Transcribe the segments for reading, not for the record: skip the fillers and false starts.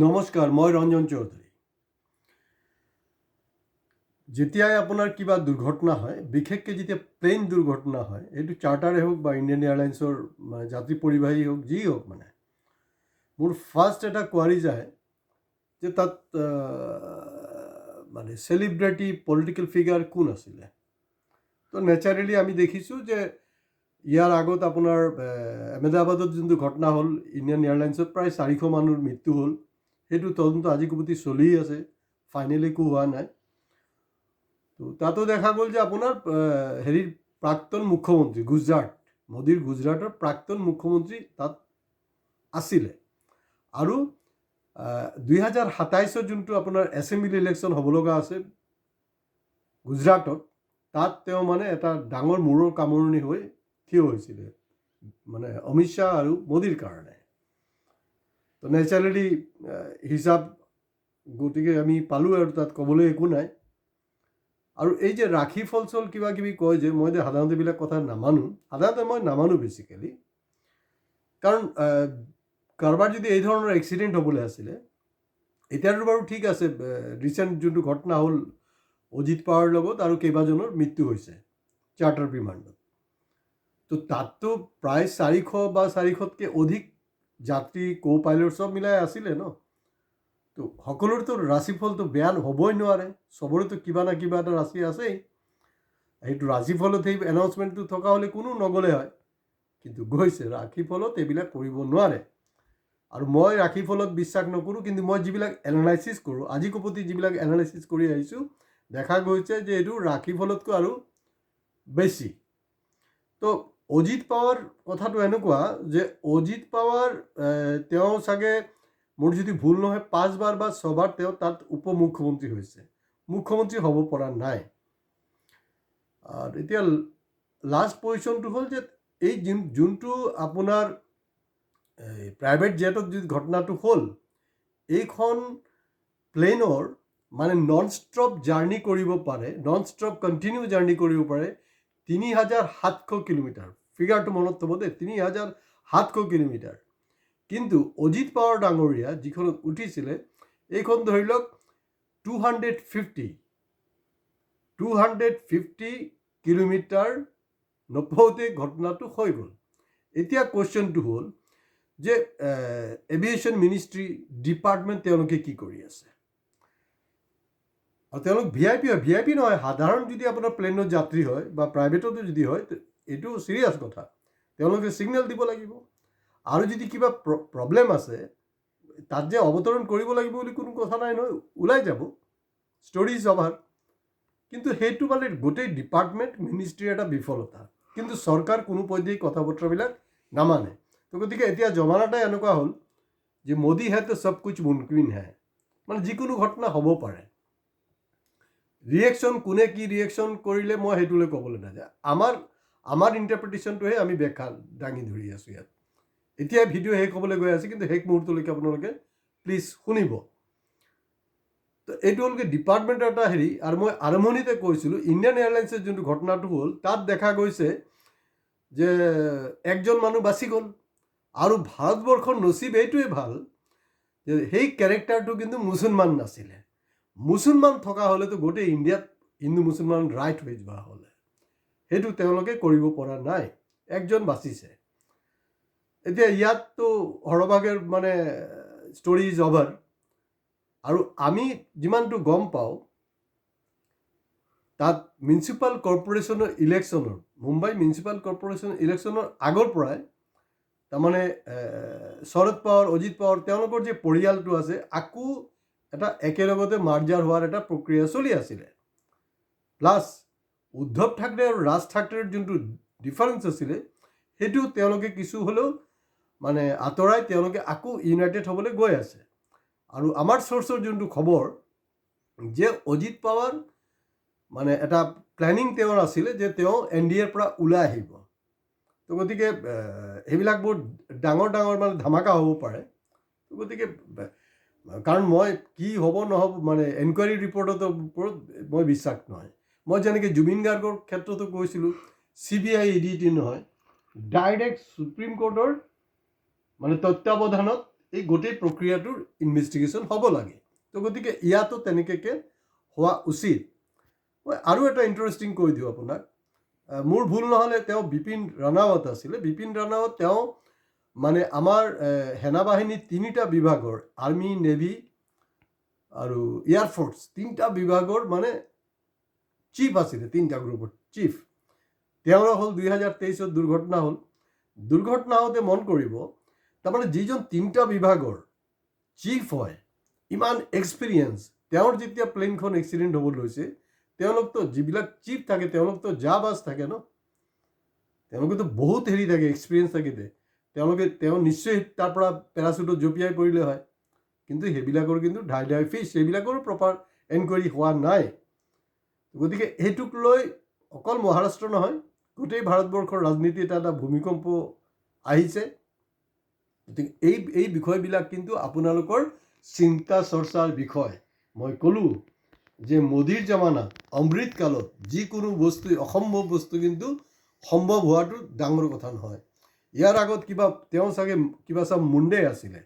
নমস্কাৰ, মই ৰঞ্জন চৌধুৰী। যেতিয়াই আপোনাৰ কিবা দুৰ্ঘটনা হয়, বিশেষকৈ যেতিয়া প্লেইন দুৰ্ঘটনা হয়, এইটো চাৰ্টাৰে হওক বা ইণ্ডিয়ান এয়াৰলাইন্সৰ যাত্ৰী পৰিবাহী হওক, যি হওক, মোৰ ফাৰ্ষ্ট এটা কোৱাৰি যায় যে তাত চেলিব্ৰিটি পলিটিকেল ফিগাৰ কোন আছিলে। তো নেচাৰেলি আমি দেখিছোঁ যে ইয়াৰ আগত আপোনাৰ আহমেদাবাদত যোনটো ঘটনা হ'ল, ইণ্ডিয়ান এয়াৰলাইন্সত প্ৰায় 400 মানুহৰ মৃত্যু হ'ল। সেইটো তদন্ত আজি কুবতি চলি আছে, ফাইনেলি একো হোৱা নাই। তো তাতো দেখা গ'ল যে আপোনাৰ প্ৰাক্তন মুখ্যমন্ত্ৰী মোদীৰ গুজৰাটৰ প্ৰাক্তন মুখ্যমন্ত্ৰী তাত আছিলে। আৰু 2027 যোনটো আপোনাৰ এছেম্বলি ইলেকশ্যন হ'ব লগা আছে গুজৰাটত, তাত তেওঁ এটা ডাঙৰ মূৰৰ কামৰণি হৈ থিয় হৈছিলে, অমিত শ্বাহ আৰু মোদীৰ কাৰণে। তো নেচাৰেলি হিচাপ গতিকে আমি পালোঁ আৰু তাত ক'বলৈ একো নাই। আৰু এই যে ৰাখি ফলচল কিবা কিবি কয় যে, মই সাধাৰণতে এইবিলাক কথা নামানো বেচিকেলি। কাৰণ কাৰোবাৰ যদি এই ধৰণৰ এক্সিডেণ্ট হ'বলৈ আছিলে, এতিয়াতো বাৰু ঠিক আছে, ৰিচেণ্ট যোনটো ঘটনা হ'ল অজিত পাৱাৰৰ লগত আৰু কেইবাজনৰ মৃত্যু হৈছে চাৰ্টাৰ বিমানত। তো তাততো প্ৰায় 400 বা 400তকৈ অধিক যাত্ৰী কো পাইলট চব মিলাই আছিলে ন। তো সকলোৰেতো ৰাশিফলটো বেয়া হ'বই নোৱাৰে, চবৰেতো কিবা না কিবা এটা ৰাশি আছেই। সেইটো ৰাশিফলত সেই এনাউন্সমেণ্টটো থকা হ'লে কোনো নগ'লে হয়, কিন্তু গৈছে। ৰাশিফলত এইবিলাক কৰিব নোৱাৰে। আৰু মই ৰাশিফলত বিশ্বাস নকৰোঁ, কিন্তু মই যিবিলাক এনালাইচিছ কৰোঁ, আজি কপতি যিবিলাক এনালাইচিছ কৰি আহিছোঁ, দেখা গৈছে যে এইটো ৰাশিফলতকৈ আৰু বেছি। তো অজিত পাৱাৰ কথাটো এনেকুৱা যে অজিত পাৱাৰ তেওঁ চাগে, মোৰ যদি ভুল নহয়, 5 বাৰ বা 6 বাৰ তেওঁ তাত উপ মুখ্যমন্ত্ৰী হৈছে, মুখ্যমন্ত্ৰী হ'ব পৰা নাই। আৰু এতিয়া লাষ্ট পজিশ্যনটো হ'ল যে এই যোনটো আপোনাৰ প্ৰাইভেট জেটত যি ঘটনাটো হ'ল, এইখন প্লেনৰ নন ষ্টপ জাৰ্ণি কৰিব পাৰে, নন ষ্টপ কণ্টিনিউ জাৰ্ণি কৰিব পাৰে 3700 কিলোমিটাৰ। ফিগাৰটো মনত থ'ব দেই, 3700 কিলোমিটাৰ। কিন্তু অজিত পাৱাৰ ডাঙৰীয়া যিখনত উঠিছিলে, এইখন ধৰি লওক 250 কিলোমিটাৰ নপৌতে ঘটনাটো হৈ গ'ল। এতিয়া কুৱেশ্যনটো হ'ল যে এভিয়েশ্যন মিনিষ্ট্ৰী ডিপাৰ্টমেণ্ট তেওঁলোকে কি কৰি আছে। আৰু তেওঁলোক VIP হয়, VIP নহয়, সাধাৰণ যদি আপোনাৰ প্লেনত যাত্ৰী হয় বা প্ৰাইভেটতো যদি হয়, এইটো চিৰিয়াছ কথা। তেওঁলোকে ছিগনেল দিব লাগিব। আৰু যদি কিবা প্ৰব্লেম আছে, তাত যে অৱতৰণ কৰিব লাগিব বুলি কোনো কথা নাই নহয়, ওলাই যাব, ষ্টৰি ইজ অভাৰ। কিন্তু সেইটো গোটেই ডিপাৰ্টমেণ্ট মিনিষ্ট্ৰীৰ এটা বিফলতা। কিন্তু চৰকাৰ কোনো পৰ্যায়ত কথা বতৰাবিলাক নামানে। তো গতিকে এতিয়া জমানাটাই এনেকুৱা হ'ল যে মোদী হে তো চব কুছ মুমকিন হে, যিকোনো ঘটনা হ'ব পাৰে। ৰিয়েকশ্যন কোনে কি ৰিয়েকশ্যন কৰিলে মই সেইটোলৈ ক'বলৈ নাযাওঁ। আমাৰ ইণ্টাৰপ্ৰিটেশ্যনটোহে আমি ব্যাখ্যা দাঙি ধৰি আছোঁ ইয়াত। এতিয়া ভিডিঅ' শেষ হ'বলৈ গৈ আছে, কিন্তু শেষ মুহূৰ্তলৈকে আপোনালোকে প্লিজ শুনিব। তো এইটো হ'লগৈ ডিপাৰ্টমেণ্টৰ এটা হেৰি। আৰু মই আৰম্ভণিতে কৈছিলোঁ, ইণ্ডিয়ান এয়াৰলাইন্সৰ যোনটো ঘটনাটো হ'ল, তাত দেখা গৈছে যে একজন মানুহ বাচি গ'ল। আৰু ভাৰতবৰ্ষৰ নচিব এইটোৱে ভাল যে সেই কেৰেক্টাৰটো কিন্তু মুছলমান নাছিলে। মুছলমান থকা হ'লেতো গোটেই ইণ্ডিয়াত হিন্দু মুছলমান ৰাইট হৈ যোৱা হ'লে। সেইটো তেওঁলোকে কৰিব পৰা নাই, একজন বাচিছে। এতিয়া ইয়াততো সৰহভাগে ষ্টৰি ইজ অভাৰ। আৰু আমি যিমানটো গম পাওঁ, তাত মিউনিচিপাল কৰ্পৰেশ্যনৰ ইলেকশ্যনৰ, মুম্বাই মিউনিচিপাল কৰ্পৰেশ্যন ইলেকশ্যনৰ আগৰ পৰাই শৰদ পাৱাৰ, অজিত পাৱাৰ, তেওঁলোকৰ যে পৰিয়ালটো আছে, আকৌ এটা একেলগতে মাৰ্জাৰ হোৱাৰ এটা প্ৰক্ৰিয়া চলি আছিলে। প্লাছ উদ্ধৱ ঠাকৰে আৰু ৰাজ ঠাকৰেৰ যোনটো ডিফাৰেঞ্চ আছিলে, সেইটো তেওঁলোকে কিছু হ'লেও আঁতৰাই তেওঁলোকে আকৌ ইউনাইটেড হ'বলৈ গৈ আছে। আৰু আমাৰ চ'ৰ্চৰ যোনটো খবৰ যে অজিত পাৱাৰ এটা প্লেনিং তেওঁৰ আছিলে যে তেওঁ NDAৰ পৰা ওলাই আহিব। তো গতিকে সেইবিলাক বহুত ডাঙৰ ডাঙৰ ধামাকা হ'ব পাৰে। তো গতিকে কাৰণ মই কি হ'ব নহ'ব এনকুৱাৰী ৰিপৰ্টৰ ওপৰত মই বিশ্বাস নহয়। মই যেনেকৈ জুবিন গাৰ্গৰ ক্ষেত্ৰতো কৈছিলোঁ, CBI ED নহয়, ডাইৰেক্ট সুপ্ৰিম কোৰ্টৰ তত্ত্বাৱধানত এই গোটেই প্ৰক্ৰিয়াটোৰ ইনভেষ্টিগেশ্যন হ'ব লাগে। তো গতিকে ইয়াতো তেনেকৈ হোৱা উচিত। মই আৰু এটা ইণ্টাৰেষ্টিং কৈ দিওঁ আপোনাক, মোৰ ভুল নহ'লে তেওঁ বিপিন ৰাণাৱত আছিলে। বিপিন ৰাণাৱত তেওঁ মানে আমাৰ সেনাবাহিনীৰ 3টা বিভাগৰ, আৰ্মি, নেভি আৰু এয়াৰফ'ৰ্চ 3টা বিভাগৰ মানে চিফ আছিলে, 3টা গ্ৰুপৰ চিফ। তেওঁৰ হ'ল 2023 দুৰ্ঘটনা হ'ল। দুৰ্ঘটনা হওঁতে মন কৰিব, তাৰমানে যিজন 3টা বিভাগৰ চিফ হয়, ইমান এক্সপিৰিয়েঞ্চ, তেওঁৰ যেতিয়া প্লেনখন এক্সিডেণ্ট হ'ব লৈছে, তেওঁলোকতো যিবিলাক চিফ থাকে তেওঁলোকতো বাজ থাকে ন, তেওঁলোকেতো বহুত হেৰি থাকে, এক্সপিৰিয়েঞ্চ থাকে। তেওঁ নিশ্চয় তাৰ পৰা পেৰাচুটত জঁপিয়াই পৰিলে হয়, কিন্তু সেইবিলাকৰ কিন্তু ঢাই ফিচ, সেইবিলাকৰো প্ৰপাৰ এনকুৱাৰী হোৱা নাই। গতিকে সেইটোক লৈ অকল মহাৰাষ্ট্ৰ নহয়, গোটেই ভাৰতবৰ্ষৰ ৰাজনীতিত এটা ভূমিকম্প আহিছে। গতিকে এই বিষয়বিলাক কিন্তু আপোনালোকৰ চিন্তা চৰ্চাৰ বিষয়। মই ক'লোঁ যে মোদীৰ জামানাত, অমৃতকালত যিকোনো বস্তু, অসম্ভৱ বস্তু কিন্তু সম্ভৱ হোৱাটো ডাঙৰ কথা নহয়। ইয়াৰ আগত তেওঁ চাগে মুণ্ডে আছিলে,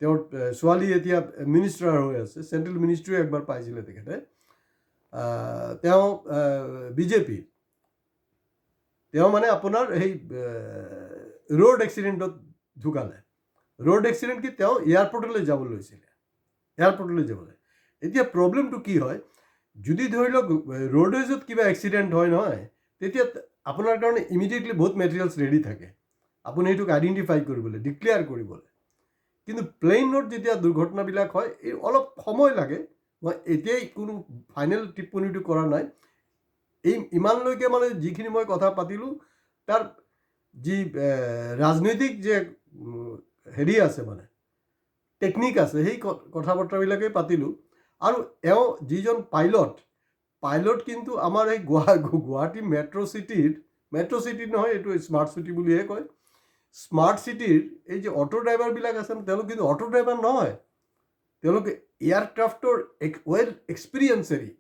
তেওঁৰ ছোৱালী এতিয়া মিনিষ্টাৰ হৈ আছে, চেণ্ট্ৰেল মিনিষ্ট্ৰীও একবাৰ পাইছিলে তেখেতে। তেওঁ বিজেপি, তেওঁ মানে আপোনাৰ সেই ৰোড এক্সিডেণ্টত ঢুকালে। ৰোড এক্সিডেণ্ট কি, তেওঁ এয়াৰপৰ্টলৈ যাব লৈছিলে, এতিয়া প্ৰব্লেমটো কি হয়, যদি ধৰি লওক ৰোডৱেজত কিবা এক্সিডেণ্ট হয় নহয়, তেতিয়া আপোনাৰ কাৰণে ইমিডিয়েটলি বহুত মেটেৰিয়েলছ ৰেডি থাকে, আপুনি সেইটোক আইডেণ্টিফাই কৰিবলৈ, ডিক্লেয়াৰ কৰিবলৈ। কিন্তু প্লেইনত যেতিয়া দুৰ্ঘটনাবিলাক হয়, এই অলপ সময় লাগে। মই এতিয়াই কোনো ফাইনেল টিপ্পনীটো কৰা নাই। ইমানলৈকে মানে যিখিনি মই কথা পাতিলোঁ, তাৰ যি ৰাজনৈতিক যে হেৰি আছে, মানে টেকনিক আছে, সেই কথা বতৰাবিলাকেই পাতিলোঁ। আৰু যিজন পাইলট কিন্তু আমাৰ এই গুৱাহাটী মেট্ৰ' চিটিৰ নহয়, এইটো স্মাৰ্ট চিটি বুলিহে কয়। স্মাৰ্ট চিটিৰ এই যে অটো ড্ৰাইভাৰবিলাক আছে, তেওঁলোক কিন্তু অটো ড্ৰাইভাৰ নহয়, তেওঁলোকে এয়াৰক্ৰাফ্টৰ ৱেল এক্সপিৰিয়েঞ্চেৰী।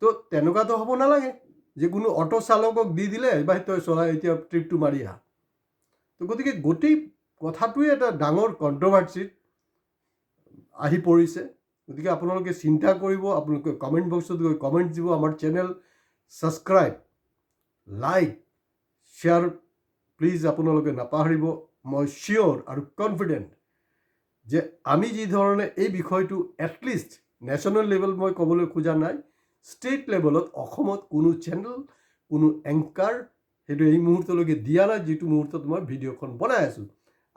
তো তেনেকুৱাতো হ'ব নালাগে যে কোনো অটো চালকক দি দিলে, তই চলাই এতিয়া ট্ৰিপটো মাৰি আহা। তো গতিকে গোটেই কথাটোৱে এটা ডাঙৰ কণ্ট্ৰভাৰ্চিত আহি পৰিছে। গতিকে আপোনালোকে চিন্তা কৰিব, আপোনালোকে কমেণ্ট বক্সত গৈ কমেণ্ট দিব, আমাৰ channel subscribe, like, share please আপোনালোকে নাপাহৰিব। মই চিয়'ৰ আৰু কনফিডেণ্ট যে আমি যি ধৰণে এই বিষয়টো এটলিষ্ট নেশ্যনেল লেভেল, মই ক'বলৈ খোজা নাই, ষ্টেট লেভেলত অসমত কোনো চেনেল, কোনো এংকাৰ সেইটো এই মুহূৰ্তলৈকে দিয়া নাই। যিটো মুহূৰ্তত মই ভিডিঅ'খন বনাই আছোঁ,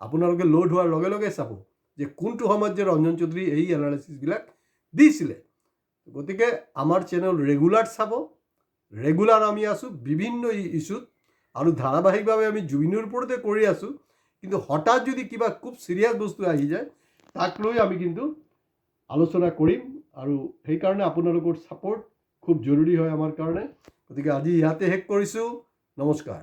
আপোনালোকে লোড হোৱাৰ লগে লগে চাব যে কোনটো সময়ত যে ৰঞ্জন চৌধুৰী এই এনালাইচিছবিলাক দিছিলে। গতিকে আমাৰ চেনেল ৰেগুলাৰ চাব, ৰেগুলাৰ আমি আছোঁ বিভিন্ন ইছ্যুত, আৰু ধাৰাবাহিকভাৱে আমি জুবিনৰ ওপৰতে কৰি আছোঁ। কিন্তু হঠাৎ যদি কিবা খুব চিৰিয়াছ বস্তু আহি যায়, তাক লৈ আমি কিন্তু আলোচনা কৰিম, আৰু সেইকাৰণে আপোনালোকৰ ছাপোৰ্ট খুব জৰুৰী হয় আমাৰ কাৰণে। গতিকে আজি ইয়াতে শেষ কৰিছোঁ। নমস্কাৰ।